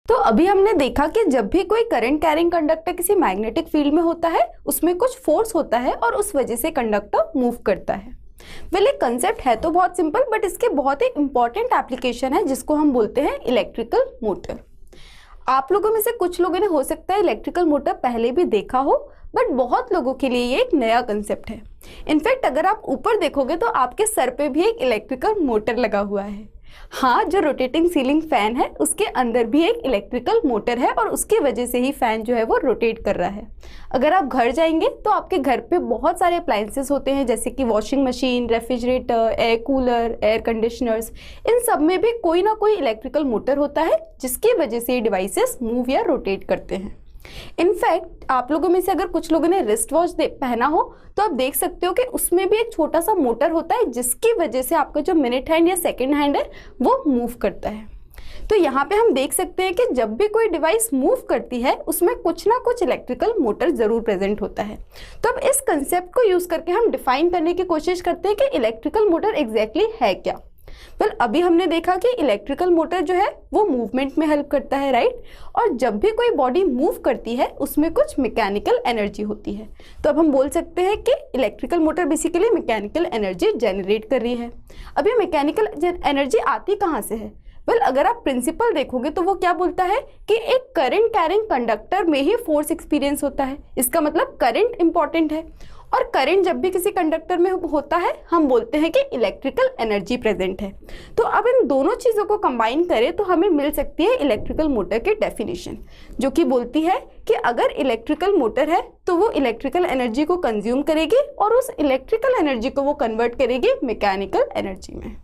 तो अभी हमने देखा कि जब भी कोई करंट कैरिंग कंडक्टर किसी मैग्नेटिक फील्ड में होता है उसमें कुछ फोर्स होता है और उस वजह से कंडक्टर मूव करता है। एक कंसेप्ट है तो बहुत सिंपल, बट इसके बहुत ही इंपॉर्टेंट एप्लीकेशन है जिसको हम बोलते हैं इलेक्ट्रिकल मोटर। आप लोगों में से कुछ लोगों ने हो सकता है इलेक्ट्रिकल मोटर पहले भी देखा हो, बट बहुत लोगों के लिए ये एक नया कंसेप्ट है। इनफैक्ट अगर आप ऊपर देखोगे तो आपके सर पे भी एक इलेक्ट्रिकल मोटर लगा हुआ है। हाँ, जो रोटेटिंग सीलिंग फैन है उसके अंदर भी एक इलेक्ट्रिकल मोटर है और उसकी वजह से ही फैन जो है वो रोटेट कर रहा है। अगर आप घर जाएंगे तो आपके घर पे बहुत सारे अप्लायंसेस होते हैं, जैसे कि washing machine, refrigerator, air cooler, air conditioners. इन सब में भी कोई ना कोई इलेक्ट्रिकल मोटर होता है जिसकी वजह से ये डिवाइसेस मूव या रोटेट करते हैं। इनफैक्ट आप लोगों में से अगर कुछ लोगों ने रिस्ट वॉच पहना हो तो आप देख सकते हो कि उसमें भी एक छोटा सा मोटर होता है जिसकी वजह से आपका जो मिनट हैंड या सेकंड हैंड है वो मूव करता है। तो यहाँ पे हम देख सकते हैं कि जब भी कोई डिवाइस मूव करती है उसमें कुछ ना कुछ इलेक्ट्रिकल मोटर जरूर प्रेजेंट होता है। तो अब इस कंसेप्ट को यूज करके हम डिफाइन करने की कोशिश करते हैं कि इलेक्ट्रिकल मोटर एग्जैक्टली है क्या। अभी हमने देखा कि इलेक्ट्रिकल मोटर जो है वो मूवमेंट में हेल्प करता है, राइट। और जब भी कोई बॉडी मूव करती है उसमें कुछ मैकेनिकल एनर्जी होती है। तो अब हम बोल सकते हैं कि electrical motor basically mechanical energy generate कर रही है। अब ये मैकेनिकल एनर्जी आती कहाँ से है? अगर आप प्रिंसिपल देखोगे तो वो क्या बोलता है कि एक करंट कैरिंग कंडक्टर में ही फोर्स एक्सपीरियंस होता है। इसका मतलब करंट इंपॉर्टेंट है, और करंट जब भी किसी कंडक्टर में होता है हम बोलते हैं कि इलेक्ट्रिकल एनर्जी प्रेजेंट है। तो अब इन दोनों चीज़ों को कंबाइन करें तो हमें मिल सकती है इलेक्ट्रिकल मोटर की डेफिनेशन, जो कि बोलती है कि अगर इलेक्ट्रिकल मोटर है तो वो इलेक्ट्रिकल एनर्जी को कंज्यूम करेगी और उस इलेक्ट्रिकल एनर्जी को वो कन्वर्ट करेगी मैकेनिकल एनर्जी में।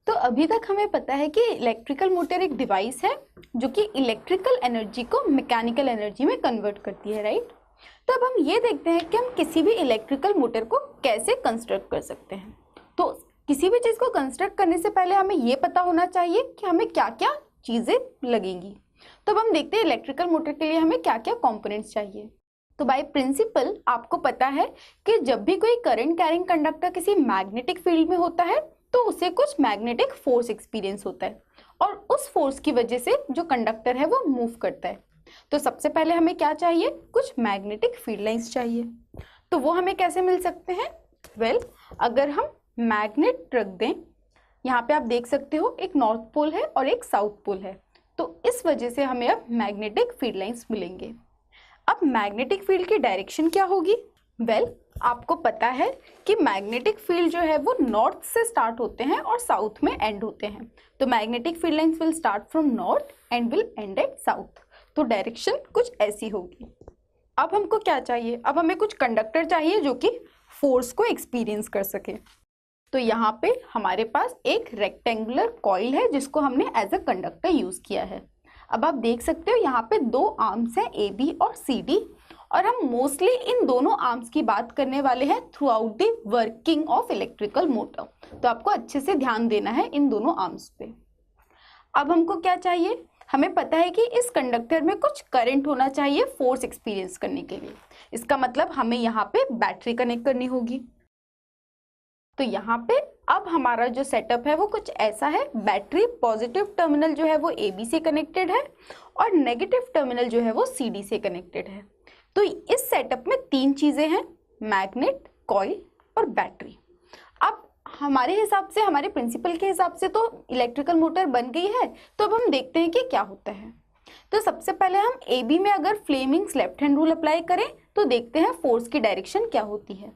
तो अभी तक हमें पता है कि इलेक्ट्रिकल मोटर एक डिवाइस है जो कि इलेक्ट्रिकल एनर्जी को मैकेनिकल एनर्जी में कन्वर्ट करती है, राइट। तो अब हम ये देखते हैं कि हम किसी भी इलेक्ट्रिकल मोटर को कैसे कंस्ट्रक्ट कर सकते हैं। तो किसी भी चीज़ को कंस्ट्रक्ट करने से पहले हमें ये पता होना चाहिए कि हमें क्या क्या चीज़ें लगेंगी। तो अब हम देखते हैं इलेक्ट्रिकल मोटर के लिए हमें क्या क्या कॉम्पोनेंट्स चाहिए। तो बाय प्रिंसिपल आपको पता है कि जब भी कोई करंट कैरिंग कंडक्टर किसी मैग्नेटिक फील्ड में होता है तो उसे कुछ मैग्नेटिक फोर्स एक्सपीरियंस होता है और उस फोर्स की वजह से जो कंडक्टर है वो मूव करता है। तो सबसे पहले हमें क्या चाहिए? कुछ मैग्नेटिक फील्ड लाइंस चाहिए। तो वो हमें कैसे मिल सकते हैं? अगर हम मैग्नेट रख दें, यहाँ पे आप देख सकते हो एक नॉर्थ पोल है और एक साउथ पोल है, तो इस वजह से हमें अब मैग्नेटिक फील्ड लाइंस मिलेंगे। अब मैग्नेटिक फील्ड की डायरेक्शन क्या होगी? आपको पता है कि मैग्नेटिक फील्ड जो है वो नॉर्थ से स्टार्ट होते हैं और साउथ में एंड होते हैं। तो magnetic field lines will start from north end will end at south. तो डायरेक्शन कुछ ऐसी होगी। अब हमको क्या चाहिए? अब हमें कुछ कंडक्टर चाहिए जो कि फोर्स को एक्सपीरियंस कर सके। तो यहाँ पे हमारे पास एक रेक्टेंगुलर कॉइल है जिसको हमने एज अ कंडक्टर यूज किया है। अब आप देख सकते हो यहाँ पे दो आर्म्स हैं, ए बी और सी डी, और हम मोस्टली इन दोनों आर्म्स की बात करने वाले हैं through out the working of electrical motor. तो आपको अच्छे से ध्यान देना है इन दोनों आर्म्स पे। अब हमको क्या चाहिए? हमें पता है कि इस कंडक्टर में कुछ करंट होना चाहिए फोर्स एक्सपीरियंस करने के लिए। इसका मतलब हमें यहाँ पे बैटरी कनेक्ट करनी होगी। तो यहाँ पे अब हमारा जो सेटअप है वो कुछ ऐसा है। बैटरी पॉजिटिव टर्मिनल जो है वो ए बी से कनेक्टेड है और नेगेटिव टर्मिनल जो है वो सी डी से कनेक्टेड है। तो इस सेटअप में तीन चीजें हैं, मैग्नेट, कॉइल और बैटरी। अब हमारे हिसाब से, हमारे प्रिंसिपल के हिसाब से तो इलेक्ट्रिकल मोटर बन गई है। तो अब हम देखते हैं कि क्या होता है। तो सबसे पहले हम ए बी में अगर Fleming's left hand rule apply करें तो देखते हैं फोर्स की डायरेक्शन क्या होती है।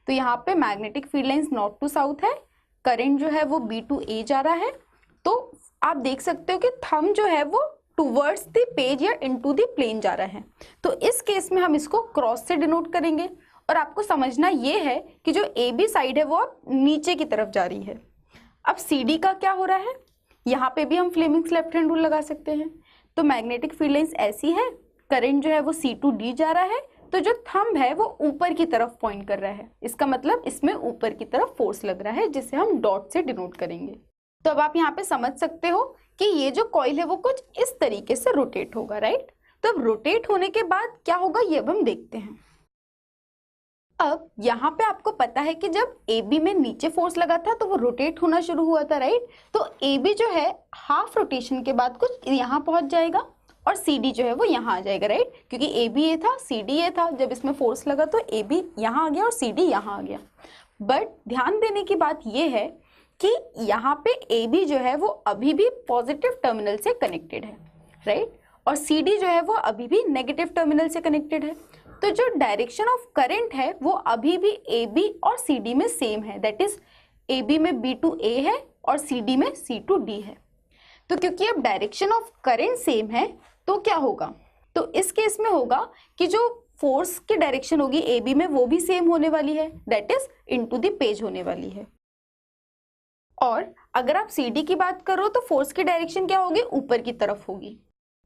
तो यहाँ पे magnetic field lines north to south है, करंट जो है वो बी टू ए जा रहा है। तो आप देख सकते हो कि थंब जो है वो टूवर्ड्स द पेज या इनटू द प्लेन जा रहा है। तो इस केस में हम इसको क्रॉस से डिनोट करेंगे। और आपको समझना ये है कि जो ए बी साइड है वो अब नीचे की तरफ जा रही है। अब सी डी का क्या हो रहा है? यहाँ पे भी हम फ्लेमिंग्स लेफ्ट हैंड रूल लगा सकते हैं। तो मैग्नेटिक फील्ड लाइंस ऐसी है, करंट जो है वो सी टू डी जा रहा है, तो जो थंब है वो ऊपर की तरफ पॉइंट कर रहा है। इसका मतलब इसमें ऊपर की तरफ फोर्स लग रहा है जिसे हम डॉट से डिनोट करेंगे। तो अब आप यहाँ पे समझ सकते हो कि ये जो कॉइल है वो कुछ इस तरीके से रोटेट होगा, राइट। तो अब रोटेट होने के बाद क्या होगा ये अब हम देखते हैं। अब यहाँ पे आपको पता है कि जब ए बी में नीचे फोर्स लगा था तो वो रोटेट होना शुरू हुआ था, राइट। तो ए बी जो है हाफ रोटेशन के बाद कुछ यहाँ पहुंच जाएगा और सी डी जो है वो यहाँ आ जाएगा, राइट, क्योंकि ए बी ये था, सी डी ये था। जब इसमें फोर्स लगा तो ए बी यहाँ आ गया और सी डी यहाँ आ गया। बट ध्यान देने की बात ये है कि यहाँ पे ए बी जो है वो अभी भी पॉजिटिव टर्मिनल से कनेक्टेड है, राइट, और सी डी जो है वो अभी भी नेगेटिव टर्मिनल से कनेक्टेड है। तो जो डायरेक्शन ऑफ करंट है वो अभी भी ए बी और सी डी में सेम है, दैट इज ए बी में बी टू ए है और सी डी में सी टू डी है। तो क्योंकि अब डायरेक्शन ऑफ करंट सेम है तो क्या होगा, तो इस केस में होगा कि जो फोर्स की डायरेक्शन होगी ए बी में वो भी सेम होने वाली है, that is into the page होने वाली है। और अगर आप सी डी की बात करो तो फोर्स की डायरेक्शन क्या होगी, ऊपर की तरफ होगी।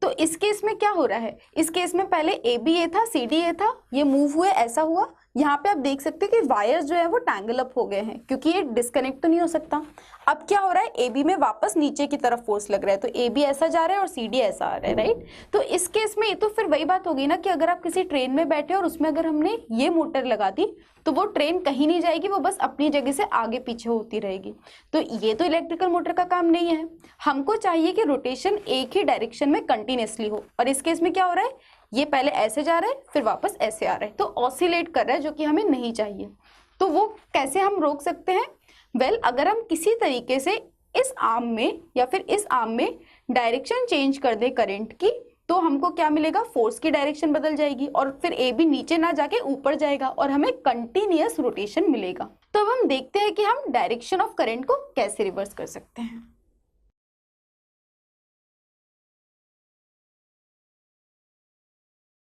तो इस केस में क्या हो रहा है, इस केस में पहले ए बी ए था, सी डी ए था, ये मूव हुए, ऐसा हुआ। यहाँ पे आप देख सकते हैं कि वायर्स जो है वो टैंगल अप हो गए हैं क्योंकि ये डिस्कनेक्ट तो नहीं हो सकता। अब क्या हो रहा है, ए बी में वापस नीचे की तरफ फोर्स लग रहा है, तो ए बी ऐसा जा रहा है और सी डी ऐसा आ रहा है, राइट। तो इस केस में ये तो फिर वही बात होगी ना कि अगर आप किसी ट्रेन में बैठे और उसमें अगर हमने ये मोटर लगा दी तो वो ट्रेन कहीं नहीं जाएगी, वो बस अपनी जगह से आगे पीछे होती रहेगी। तो ये तो इलेक्ट्रिकल मोटर का काम नहीं है। हमको चाहिए कि रोटेशन एक ही डायरेक्शन में कंटिन्यूसली हो, और इस केस में क्या हो रहा है, ये पहले ऐसे जा रहा है फिर वापस ऐसे आ रहा है, तो ऑसिलेट कर रहा है, जो कि हमें नहीं चाहिए। तो वो कैसे हम रोक सकते हैं, वेल, अगर हम किसी तरीके से इस आर्म में या फिर इस आर्म में डायरेक्शन चेंज कर दे करंट की, तो हमको क्या मिलेगा, फोर्स की डायरेक्शन बदल जाएगी और फिर ए बी नीचे ना जाके ऊपर जाएगा और हमें कंटिन्यूअस रोटेशन मिलेगा। तो अब हम देखते हैं कि हम डायरेक्शन ऑफ करंट को कैसे रिवर्स कर सकते हैं।